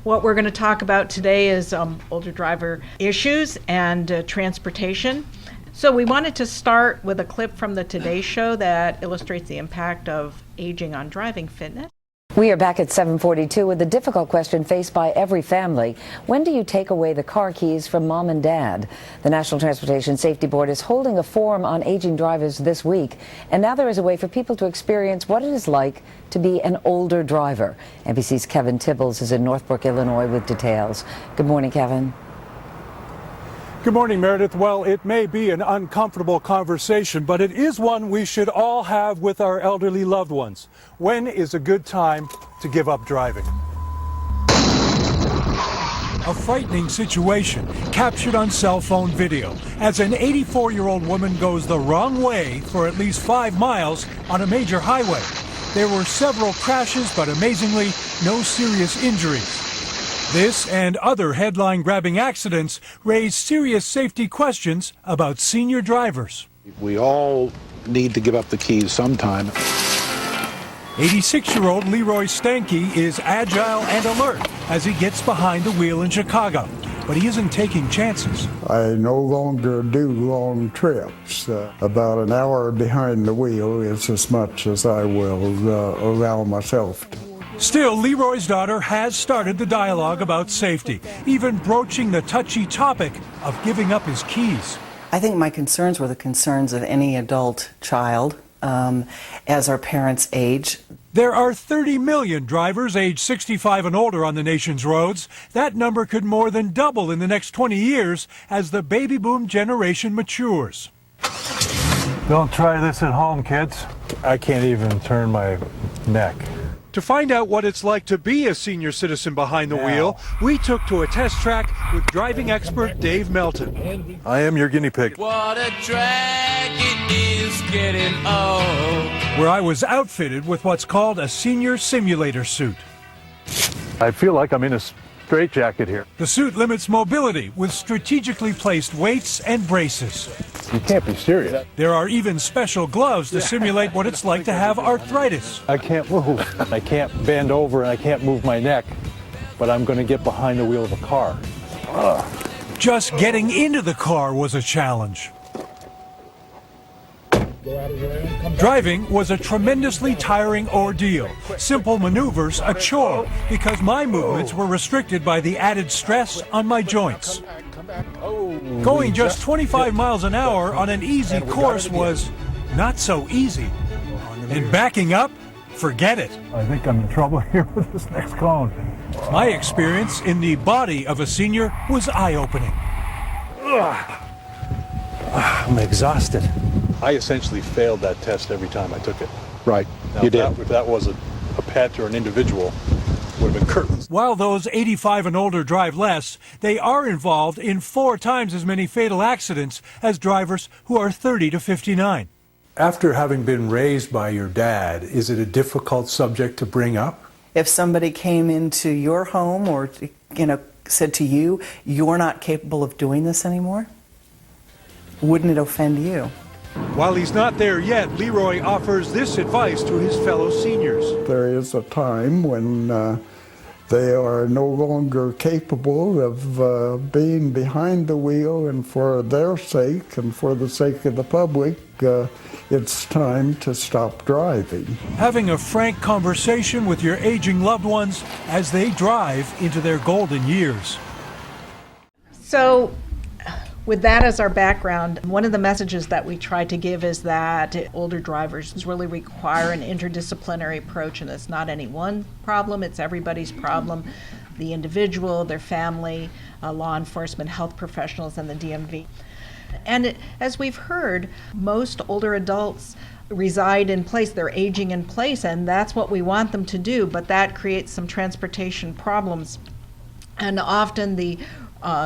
What we're going to talk about today is older driver issues and transportation. So we wanted to start with a clip from the Today Show that illustrates the impact of aging on driving fitness. We are back at 7:42 with the difficult question faced by every family. When do you take away the car keys from mom and dad? The National Transportation Safety Board is holding a forum on aging drivers this week, and now there is a way for people to experience what it is like to be an older driver. NBC's Kevin Tibbles is in Northbrook, Illinois with details. Good morning, Kevin. Good morning, Meredith. Well, it may be an uncomfortable conversation, but it is one we should all have with our elderly loved ones. When is a good time to give up driving? A frightening situation captured on cell phone video as an 84-year-old woman goes the wrong way for at least 5 miles on a major highway. There were several crashes, but amazingly, no serious injuries. This and other headline-grabbing accidents raise serious safety questions about senior drivers. We all need to give up the keys sometime. 86-year-old Leroy Stanke is agile and alert as he gets behind the wheel in Chicago, but he isn't taking chances. I no longer do long trips. About an hour behind the wheel is as much as I will allow myself to. Still, Leroy's daughter has started the dialogue about safety, even broaching the touchy topic of giving up his keys. I think my concerns were the concerns of any adult child as our parents age. There are 30 million drivers aged 65 and older on the nation's roads. That number could more than double in the next 20 years as the baby boom generation matures. Don't try this at home, kids. I can't even turn my neck. To find out what it's like to be a senior citizen behind the wheel, we took to a test track with driving expert Dave Melton. I am your guinea pig. What a drag it is getting old. Where I was outfitted with what's called a senior simulator suit. I feel like I'm in a straitjacket here. The suit limits mobility with strategically placed weights and braces. You can't be serious. There are even special gloves to simulate what it's like to have arthritis. I can't move. I can't bend over and I can't move my neck, but I'm going to get behind the wheel of a car. Just getting into the car was a challenge. Driving was a tremendously tiring ordeal. Simple maneuvers a chore because my movements were restricted by the added stress on my joints. Going just 25 miles an hour on an easy course was not so easy. And backing up, forget it. I think I'm in trouble here with this next cone. My experience in the body of a senior was eye-opening. I'm exhausted. I essentially failed that test every time I took it. Right, Now, you did. If that was a pet or an individual, would have been curtains. While those 85 and older drive less, they are involved in 4 times as many fatal accidents as drivers who are 30 to 59. After having been raised by your dad, is it a difficult subject to bring up? If somebody came into your home or said to you, you're not capable of doing this anymore, wouldn't it offend you? While he's not there yet, Leroy offers this advice to his fellow seniors. There is a time when they are no longer capable of being behind the wheel, and for their sake and for the sake of the public, it's time to stop driving. Having a frank conversation with your aging loved ones as they drive into their golden years. So, with that as our background, one of the messages that we try to give is that older drivers really require an interdisciplinary approach, and it's not any one problem, it's everybody's problem. The individual, their family, law enforcement, health professionals, and the DMV. And as we've heard, most older adults reside in place, they're aging in place, and that's what we want them to do, but that creates some transportation problems. And often the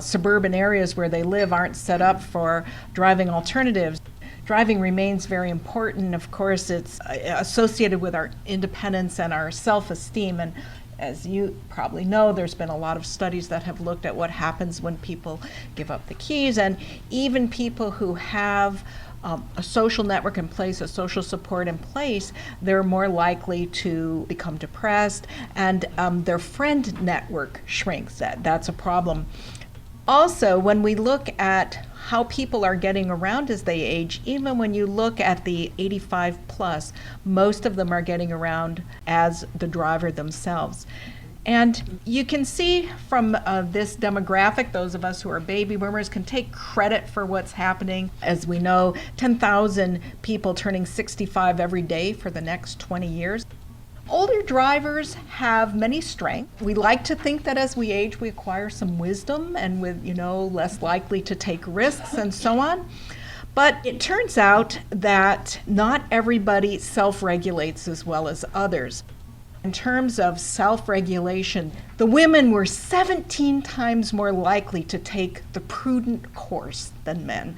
suburban areas where they live aren't set up for driving alternatives. Driving remains very important. Of course, it's associated with our independence and our self-esteem. And as you probably know, there's been a lot of studies that have looked at what happens when people give up the keys. And even people who have a social network in place, a social support in place, they're more likely to become depressed, and their friend network shrinks. That's a problem. Also, when we look at how people are getting around as they age, even when you look at the 85 plus, most of them are getting around as the driver themselves. And you can see from this demographic, those of us who are baby boomers can take credit for what's happening. As we know, 10,000 people turning 65 every day for the next 20 years. Older drivers have many strengths. We like to think that as we age, we acquire some wisdom and with, less likely to take risks and so on. But it turns out that not everybody self-regulates as well as others. In terms of self-regulation, the women were 17 times more likely to take the prudent course than men.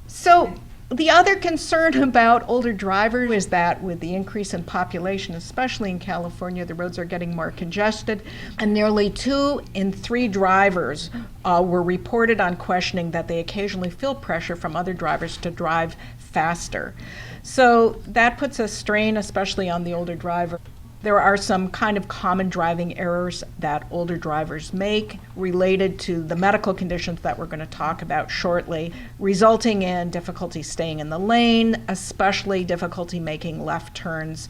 So the other concern about older drivers is that with the increase in population, especially in California, the roads are getting more congested, and nearly 2 in 3 drivers were reported on questioning that they occasionally feel pressure from other drivers to drive faster. So that puts a strain, especially on the older driver. There are some kind of common driving errors that older drivers make related to the medical conditions that we're going to talk about shortly, resulting in difficulty staying in the lane, especially difficulty making left turns,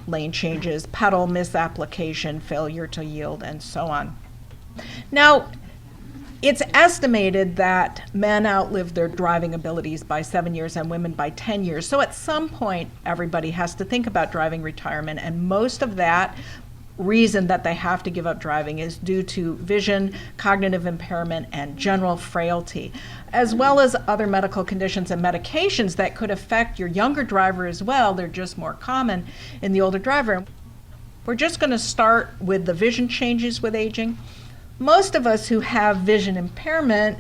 lane changes, pedal misapplication, failure to yield, and so on. Now, it's estimated that men outlive their driving abilities by 7 years and women by 10 years. So at some point, everybody has to think about driving retirement, and most of that reason that they have to give up driving is due to vision, cognitive impairment, and general frailty, as well as other medical conditions and medications that could affect your younger driver as well. They're just more common in the older driver. We're just going to start with the vision changes with aging. Most of us who have vision impairment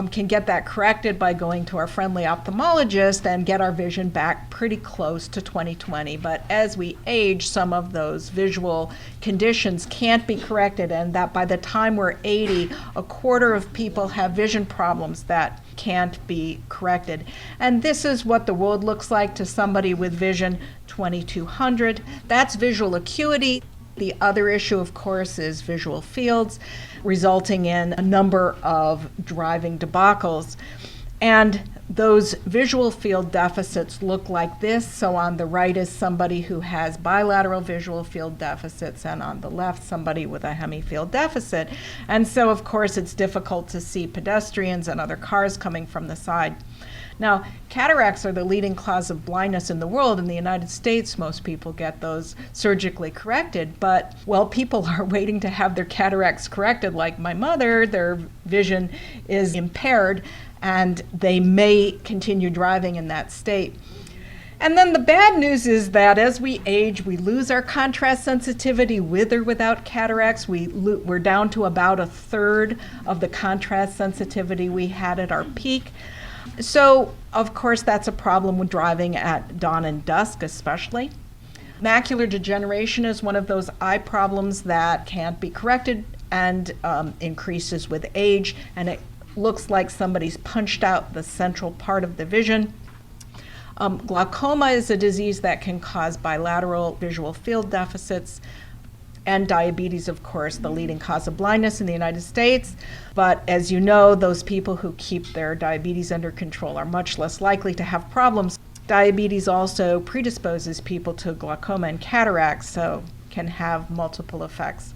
can get that corrected by going to our friendly ophthalmologist and get our vision back pretty close to 20/20. But as we age, some of those visual conditions can't be corrected, and that by the time we're 80, a quarter of people have vision problems that can't be corrected. And this is what the world looks like to somebody with vision 2200. That's visual acuity. The other issue, of course, is visual fields, resulting in a number of driving debacles. And those visual field deficits look like this. So on the right is somebody who has bilateral visual field deficits, and on the left, somebody with a hemifield deficit. And so, of course, it's difficult to see pedestrians and other cars coming from the side. Now, cataracts are the leading cause of blindness in the world. In the United States, most people get those surgically corrected, but while people are waiting to have their cataracts corrected, like my mother, their vision is impaired, and they may continue driving in that state. And then the bad news is that as we age, we lose our contrast sensitivity with or without cataracts. We're down to about a third of the contrast sensitivity we had at our peak. So, of course, that's a problem with driving at dawn and dusk, especially. Macular degeneration is one of those eye problems that can't be corrected and increases with age, and it looks like somebody's punched out the central part of the vision. Glaucoma is a disease that can cause bilateral visual field deficits. And diabetes, of course, the leading cause of blindness in the United States. But as you know, those people who keep their diabetes under control are much less likely to have problems. Diabetes also predisposes people to glaucoma and cataracts, so can have multiple effects.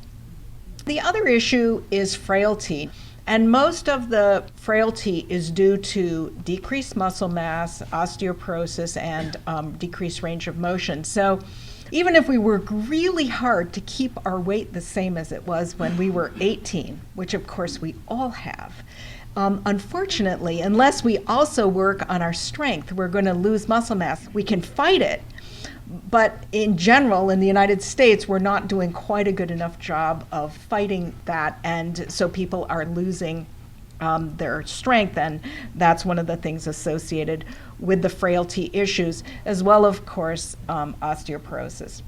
The other issue is frailty. And most of the frailty is due to decreased muscle mass, osteoporosis, and decreased range of motion. So even if we work really hard to keep our weight the same as it was when we were 18, which of course we all have, unfortunately, unless we also work on our strength, we're going to lose muscle mass. We can fight it, but in general, in the United States, we're not doing quite a good enough job of fighting that, and so people are losing their strength, and that's one of the things associated with the frailty issues, as well, of course, osteoporosis.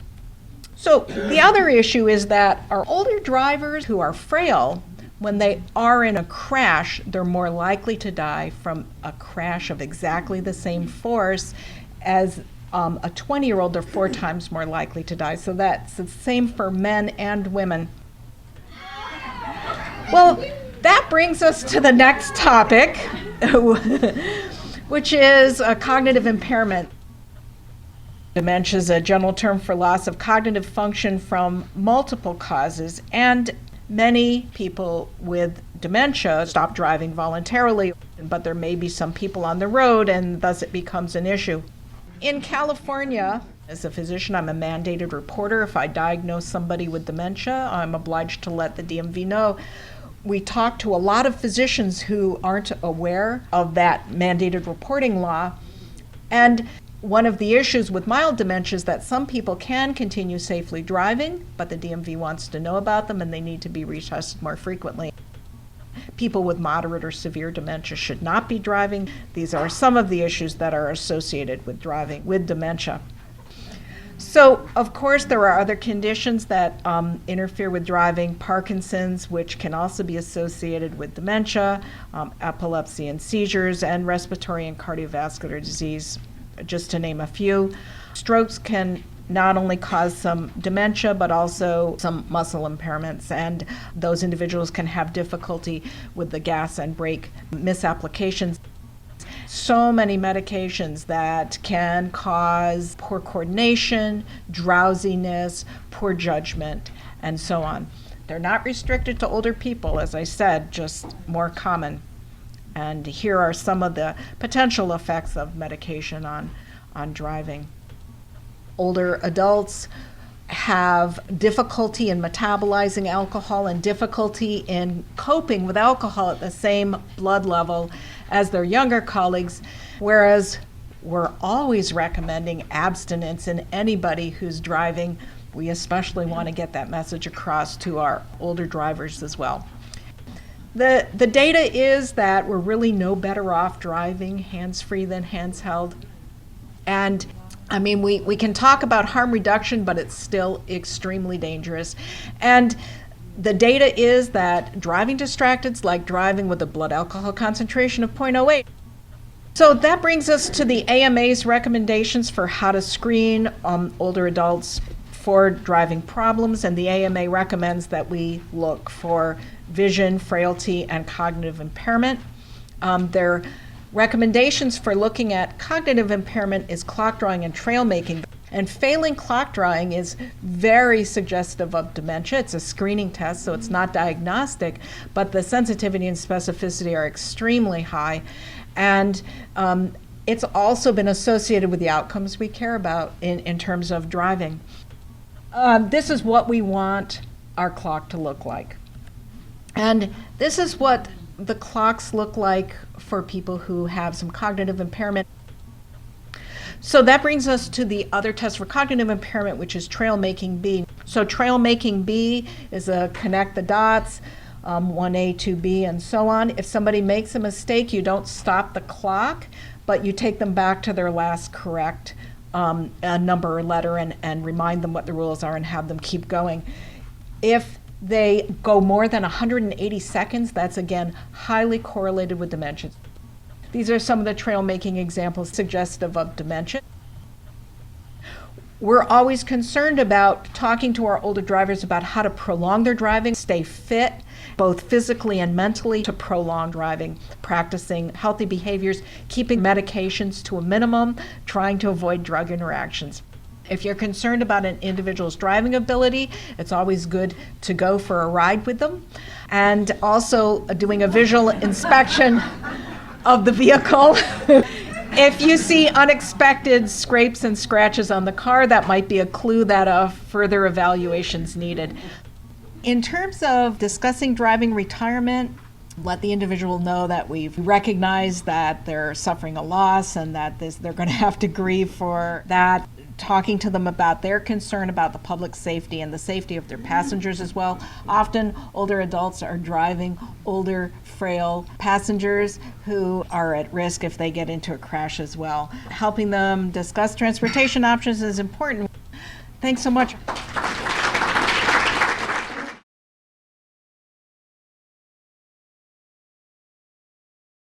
So the other issue is that our older drivers who are frail when they are in a crash, they're more likely to die from a crash of exactly the same force as a 20-year-old. They're 4 times more likely to die. So that's the same for men and women. Well, that brings us to the next topic, which is cognitive impairment. Dementia is a general term for loss of cognitive function from multiple causes, and many people with dementia stop driving voluntarily, but there may be some people on the road, and thus it becomes an issue. In California, as a physician, I'm a mandated reporter. If I diagnose somebody with dementia, I'm obliged to let the DMV know. We talk to a lot of physicians who aren't aware of that mandated reporting law, and one of the issues with mild dementia is that some people can continue safely driving, but the DMV wants to know about them and they need to be retested more frequently. People with moderate or severe dementia should not be driving. These are some of the issues that are associated with driving with dementia. So, of course, there are other conditions that interfere with driving. Parkinson's, which can also be associated with dementia, epilepsy and seizures, and respiratory and cardiovascular disease, just to name a few. Strokes can not only cause some dementia, but also some muscle impairments, and those individuals can have difficulty with the gas and brake misapplications. So many medications that can cause poor coordination, drowsiness, poor judgment, and so on. They're not restricted to older people, as I said, just more common. And here are some of the potential effects of medication on driving. Older adults have difficulty in metabolizing alcohol and difficulty in coping with alcohol at the same blood level as their younger colleagues, whereas we're always recommending abstinence in anybody who's driving. We especially want to get that message across to our older drivers as well. The data is that we're really no better off driving hands-free than hands-held. And I mean, we can talk about harm reduction, but it's still extremely dangerous. And the data is that driving distracted is like driving with a blood alcohol concentration of 0.08. So that brings us to the AMA's recommendations for how to screen older adults for driving problems. And the AMA recommends that we look for vision, frailty, and cognitive impairment. Their recommendations for looking at cognitive impairment is clock drawing and trail making. And failing clock drawing is very suggestive of dementia. It's a screening test, so it's not diagnostic, but the sensitivity and specificity are extremely high. And it's also been associated with the outcomes we care about in terms of driving. This is what we want our clock to look like. And this is what the clocks look like for people who have some cognitive impairment. So that brings us to the other test for cognitive impairment, which is trail making B. So trail making B is a connect the dots, 1A, 2B, and so on. If somebody makes a mistake, you don't stop the clock, but you take them back to their last correct number or letter and remind them what the rules are and have them keep going. If they go more than 180 seconds, that's again highly correlated with dementia. These are some of the trail making examples suggestive of dementia. We're always concerned about talking to our older drivers about how to prolong their driving, stay fit, both physically and mentally, to prolong driving, practicing healthy behaviors, keeping medications to a minimum, trying to avoid drug interactions. If you're concerned about an individual's driving ability, it's always good to go for a ride with them. And also doing a visual inspection of the vehicle. If you see unexpected scrapes and scratches on the car, that might be a clue that further evaluation's needed. In terms of discussing driving retirement, let the individual know that we've recognized that they're suffering a loss and that they're going to have to grieve for that. Talking to them about their concern about the public safety and the safety of their passengers as well. Often older adults are driving older, frail passengers who are at risk if they get into a crash as well. Helping them discuss transportation options is important. Thanks so much.